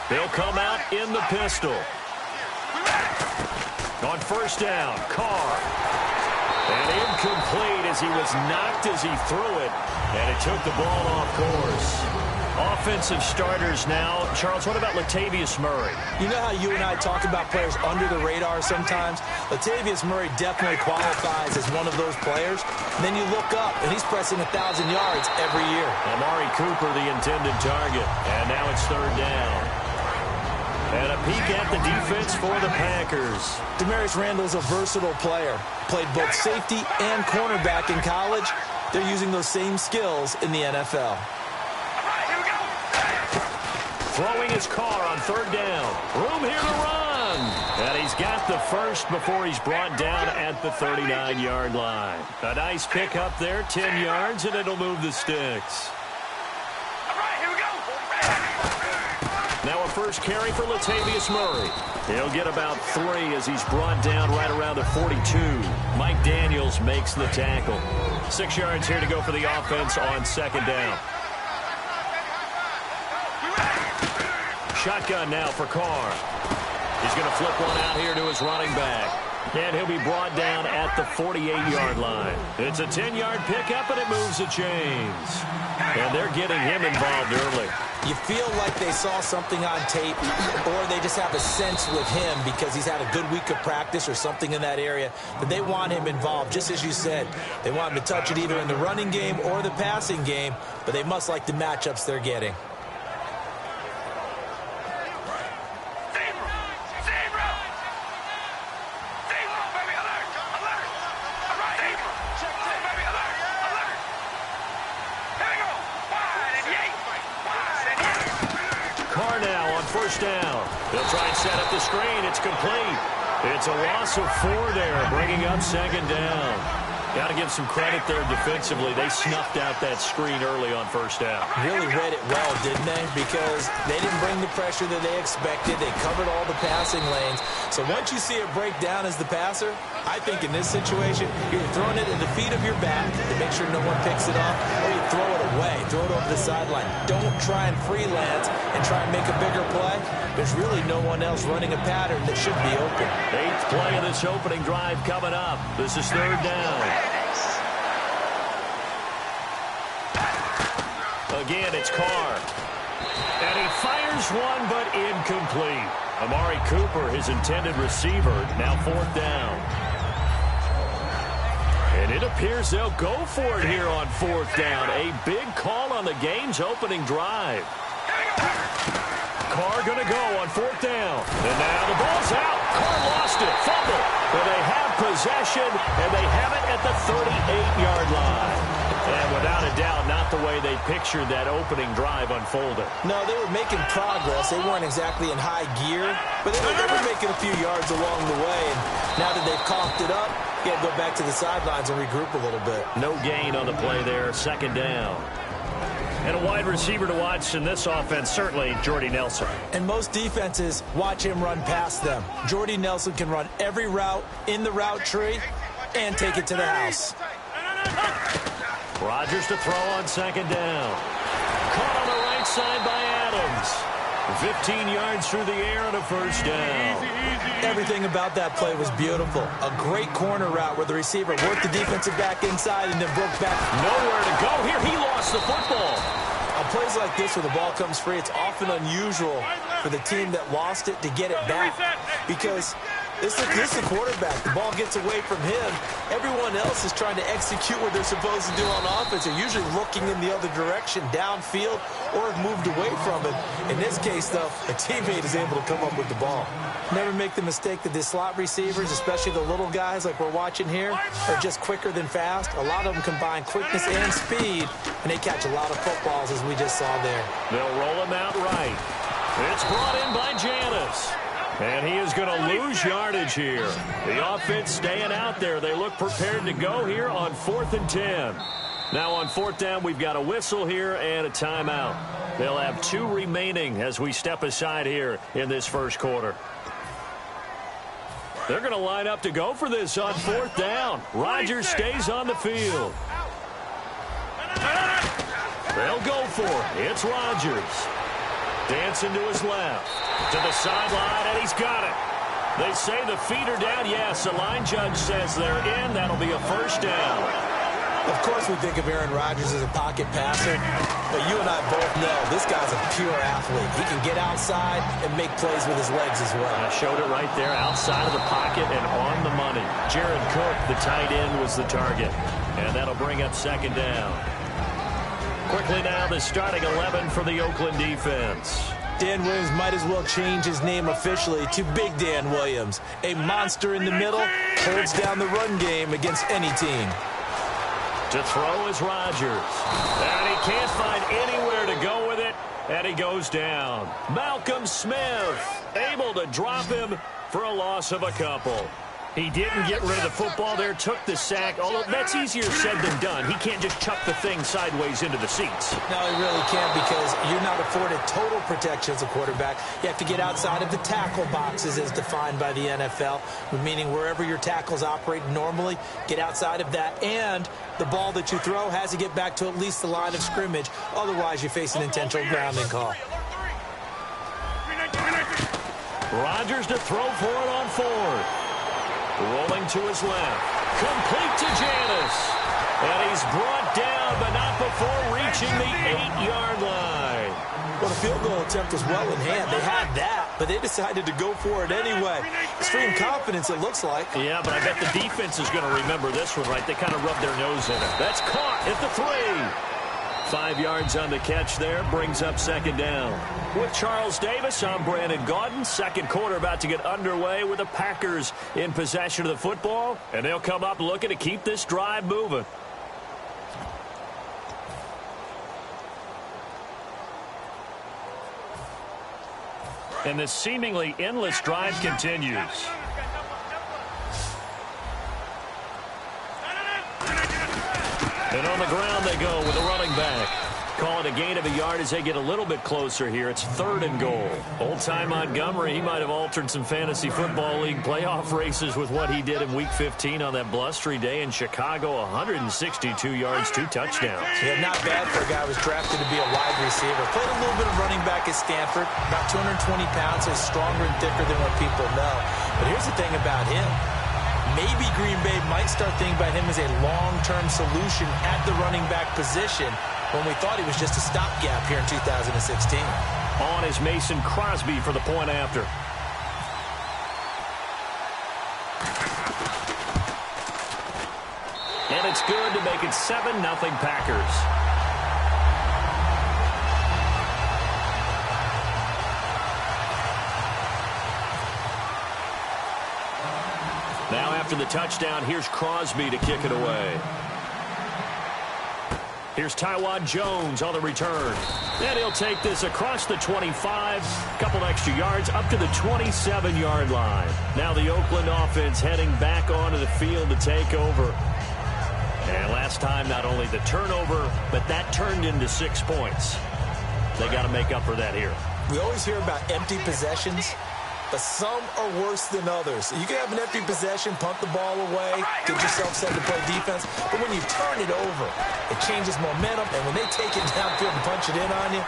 They'll come out in the pistol. On first down, Carr. And incomplete as he was knocked as he threw it. And it took the ball off course. Offensive starters now. Charles, what about Latavius Murray? You know how you and I talk about players under the radar sometimes? Latavius Murray definitely qualifies as one of those players. And then you look up, and he's pressing 1,000 yards every year. Amari Cooper, the intended target. And now it's third down. And a peek at the defense for the Packers. Damarius Randall's a versatile player. Played both safety and cornerback in college. They're using those same skills in the NFL. Throwing his car on third down. Room here to run. And he's got the first before he's brought down at the 39-yard line. A nice pick up there, 10 yards, and it'll move the sticks. Now a first carry for Latavius Murray. He'll get about 3 as he's brought down right around the 42. Mike Daniels makes the tackle. 6 yards here to go for the offense on second down. Shotgun now for Carr. He's going to flip one out here to his running back. And he'll be brought down at the 48-yard line. It's a 10-yard pickup, and it moves the chains. And they're getting him involved early. You feel like they saw something on tape, or they just have a sense with him because he's had a good week of practice or something in that area, that they want him involved. Just as you said, they want him to touch it either in the running game or the passing game, but they must like the matchups they're getting. First down. They'll try and set up the screen. It's complete. It's a loss of 4 there, bringing up second down. Got to give some credit there defensively. They snuffed out that screen early on first down. Really read it well, didn't they? Because they didn't bring the pressure that they expected. They covered all the passing lanes. So once you see it break down as the passer, I think in this situation, you're throwing it at the feet of your back to make sure no one picks it off, or you throw it away, throw it over the sideline. Don't try and freelance and try and make a bigger play. There's really no one else running a pattern that should be open. 8th play of this opening drive coming up. This is third down. Again, it's Carr. And he fires one, but incomplete. Amari Cooper, his intended receiver, now 4th down. And it appears they'll go for it here on 4th down. A big call on the game's opening drive. Carr going to go on 4th down. And now the ball's out. Carr lost it. Fumble. But they have possession, and they have it at the 38-yard line. And without a doubt, not the way they pictured that opening drive unfolded. No, they were making progress. They weren't exactly in high gear, but they were making a few yards along the way. And now that they've coughed it up, you got to go back to the sidelines and regroup a little bit. No gain on the play there, second down. And a wide receiver to watch in this offense, certainly Jordy Nelson. And most defenses watch him run past them. Jordy Nelson can run every route in the route tree and take it to the house. Rodgers to throw on second down. Caught on the right side by Adams. 15 yards through the air and a first down. Everything about that play was beautiful. A great corner route where the receiver worked the defensive back inside and then broke back. Nowhere to go here. He lost the football. On plays like this where the ball comes free, it's often unusual for the team that lost it to get it back. Because this is the quarterback. The ball gets away from him. Everyone else is trying to execute what they're supposed to do on offense. They're usually looking in the other direction, downfield, or have moved away from it. In this case, though, a teammate is able to come up with the ball. Never make the mistake that the slot receivers, especially the little guys like we're watching here, are just quicker than fast. A lot of them combine quickness and speed, and they catch a lot of footballs, as we just saw there. They'll roll him out right. It's brought in by Janis. And he is going to lose yardage here. The offense staying out there. They look prepared to go here on 4th and 10. Now on 4th down, we've got a whistle here and a timeout. They'll have 2 remaining as we step aside here in this first quarter. They're going to line up to go for this on 4th down. Rodgers stays on the field. They'll go for it. It's Rodgers. Dancing to his left. To the sideline, and he's got it. They say the feet are down. Yes, the line judge says they're in. That'll be a first down. Of course we think of Aaron Rodgers as a pocket passer, but you and I both know this guy's a pure athlete. He can get outside and make plays with his legs as well. I showed it right there, outside of the pocket and on the money. Jared Cook, the tight end, was the target, and that'll bring up second down. Quickly now, the starting 11 for the Oakland defense. Dan Williams might as well change his name officially to Big Dan Williams. A monster in the middle, holds down the run game against any team. To throw is Rodgers. And he can't find anywhere to go with it, and he goes down. Malcolm Smith able to drop him for a loss of a couple. He didn't get rid of the football there, took the sack, although that's easier said than done. He can't just chuck the thing sideways into the seats. No, he really can't, because you're not afforded total protection as a quarterback. You have to get outside of the tackle boxes as defined by the NFL, meaning wherever your tackles operate normally, get outside of that, and the ball that you throw has to get back to at least the line of scrimmage. Otherwise, you face an intentional grounding call. Rodgers to throw for it on fourth. Rolling to his left. Complete to Janis. And he's brought down, but not before reaching the 8-yard line. Well, the field goal attempt was well in hand. They had that, but they decided to go for it anyway. Extreme confidence, it looks like. Yeah, but I bet the defense is going to remember this one, right? They kind of rubbed their nose in it. That's caught at the 3. 5 yards on the catch there, brings up second down. With Charles Davis, I'm Brandon Gaudin. Second quarter about to get underway with the Packers in possession of the football, and they'll come up looking to keep this drive moving. And this seemingly endless drive continues. And on the ground they go with a running back. Call it a gain of a yard as they get a little bit closer here. It's 3rd and goal. Old-time Montgomery, he might have altered some fantasy football league playoff races with what he did in Week 15 on that blustery day in Chicago. 162 yards, 2 touchdowns. Yeah, not bad for a guy who was drafted to be a wide receiver. Played a little bit of running back at Stanford. About 220 pounds, so he's stronger and thicker than what people know. But here's the thing about him. Maybe Green Bay might start thinking about him as a long-term solution at the running back position when we thought he was just a stopgap here in 2016. On is Mason Crosby for the point after. And it's good to make it 7-0 Packers. Now after the touchdown, here's Crosby to kick it away. Here's Tywod Jones on the return. And he'll take this across the 25, couple extra yards, up to the 27-yard line. Now the Oakland offense heading back onto the field to take over. And last time, not only the turnover, but that turned into 6 points. They got to make up for that here. We always hear about empty possessions, but some are worse than others. You can have an empty possession, punt the ball away, get yourself set to play defense, but when you turn it over, it changes momentum, and when they take it downfield and punch it in on you,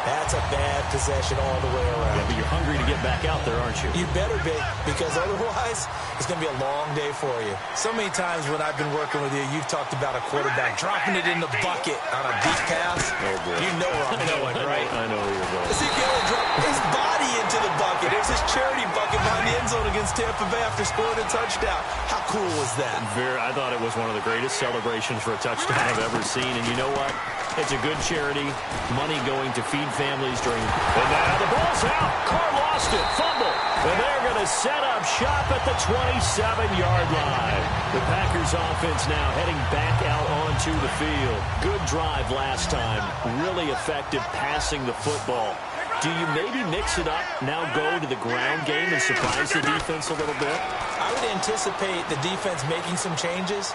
that's a bad possession all the way around. Yeah, but you're hungry to get back out there, aren't you? You better be, because otherwise, it's going to be a long day for you. So many times when I've been working with you, you've talked about a quarterback dropping it in the bucket on a deep pass. Oh, boy. You know where I'm going, right? I know where you're going. Ezekiel dropped his body into the bucket. It was his charity bucket behind the end zone against Tampa Bay after scoring a touchdown. How cool was that? I thought it was one of the greatest celebrations for a touchdown I've ever seen. And you know what? It's a good charity. Money going to feed families during... And now the ball's out. Carr lost it. Fumble. And they're going to set up shop at the 27-yard line. The Packers offense now heading back out onto the field. Good drive last time. Really effective passing the football. Do you maybe mix it up, now go to the ground game and surprise the defense a little bit? I would anticipate the defense making some changes.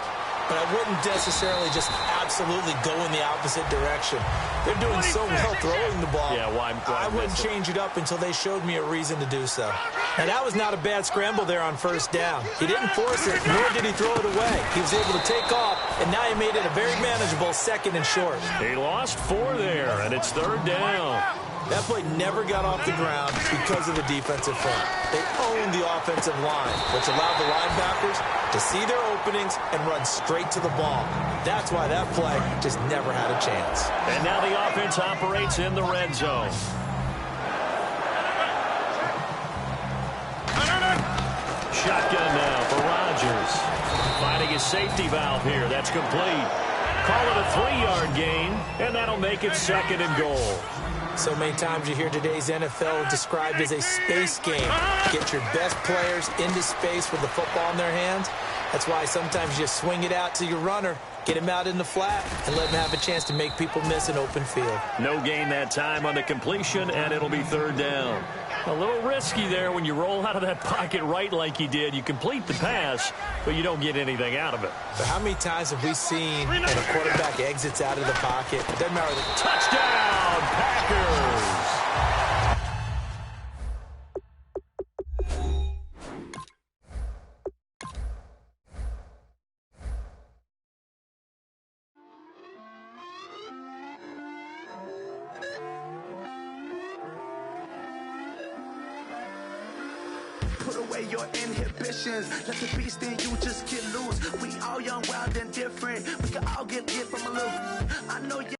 but I wouldn't necessarily just absolutely go in the opposite direction. They're doing so well throwing the ball. Yeah, why I wouldn't change it up until they showed me a reason to do so. Now, that was not a bad scramble there on first down. He didn't force it, nor did he throw it away. He was able to take off, and now he made it a very manageable 2nd and short. He lost 4 there, and it's 3rd down. That play never got off the ground because of the defensive front. They owned the offensive line, which allowed the linebackers to see their openings and run straight to the ball. That's why that play just never had a chance. And now the offense operates in the red zone. Shotgun now for Rodgers. Finding his safety valve here. That's complete. Call it a 3-yard gain, and that'll make it 2nd and goal. So many times you hear today's NFL described as a space game. Get your best players into space with the football in their hands. That's why sometimes you just swing it out to your runner, get him out in the flat, and let him have a chance to make people miss an open field. No gain that time on the completion, and it'll be 3rd down. A little risky there when you roll out of that pocket right like you did. You complete the pass, but you don't get anything out of it. But how many times have we seen when a quarterback exits out of the pocket? It doesn't matter. Touchdown, Packers! Put away your inhibitions. Let the beast in you just get loose. We all young, wild, and different. We can all get from a little. I know you.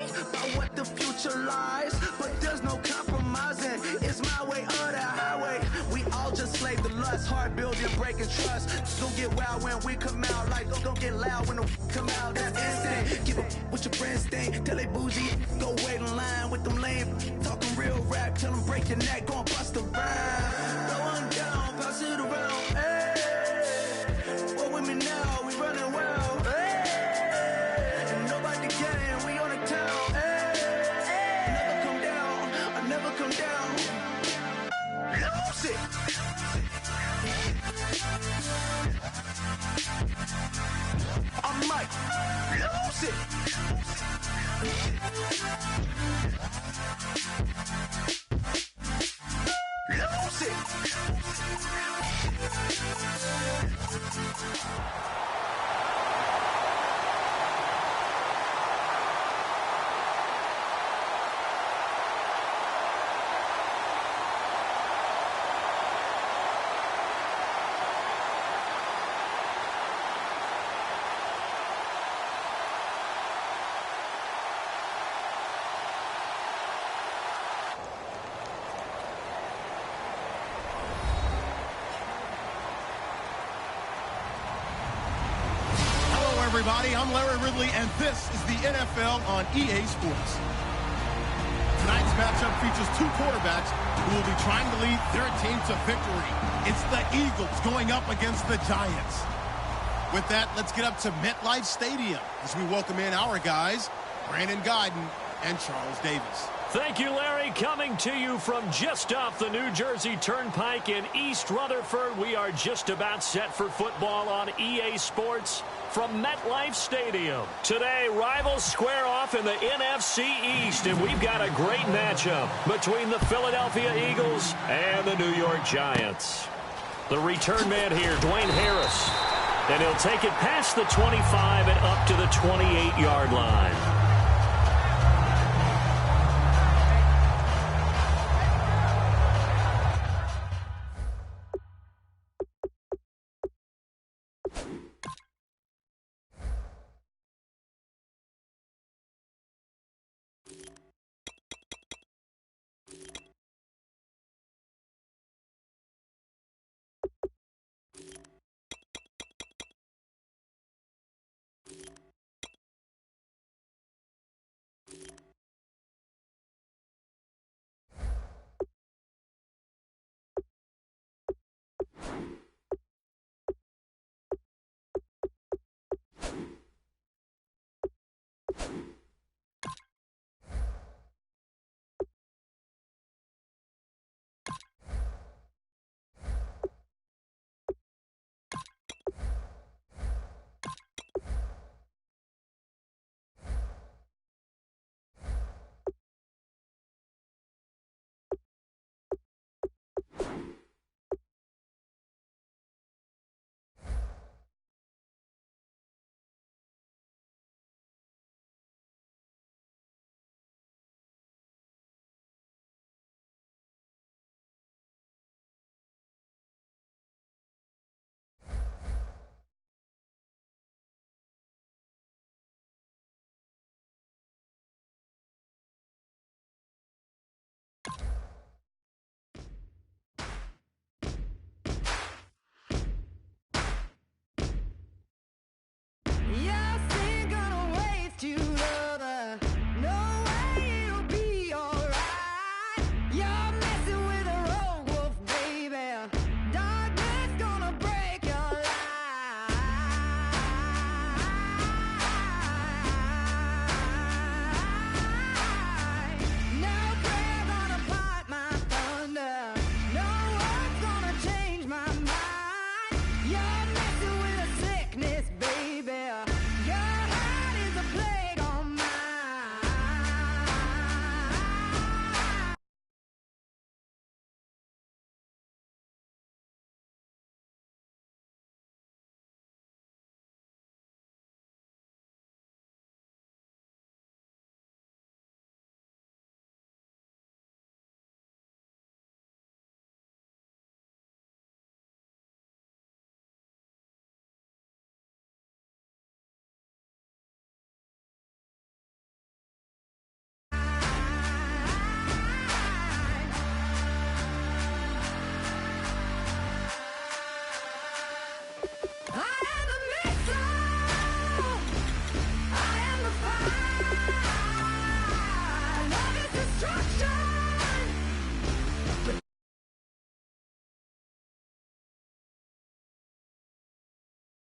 About what the future lies, but there's no compromising. It's my way or the highway. We all just slave the lust, hard building then breaking trust. Don't get wild when we come out. Like, don't get loud when the come out. That's instant. Give up what your friends think. Tell they bougie. Go wait in line with them lame. Talking real rap. Tell them break your neck. Go and bust a rhyme. Throw one down. Pass it around. Hey. What with me now? We running well. Hey. And nobody can. We on the town. Hey. Never come down. I never come down. Lose it. I might lose it. Lose it. Everybody, I'm Larry Ridley, and this is the NFL on EA Sports. Tonight's matchup features two quarterbacks who will be trying to lead their team to victory. It's the Eagles going up against the Giants. With that, let's get up to MetLife Stadium as we welcome in our guys, Brandon Guyton and Charles Davis. Thank you, Larry. Coming to you from just off the New Jersey Turnpike in East Rutherford, we are just about set for football on EA Sports from MetLife Stadium. Today, rivals square off in the NFC East, and we've got a great matchup between the Philadelphia Eagles and the New York Giants. The return man here, Dwayne Harris, and he'll take it past the 25 and up to the 28-yard line.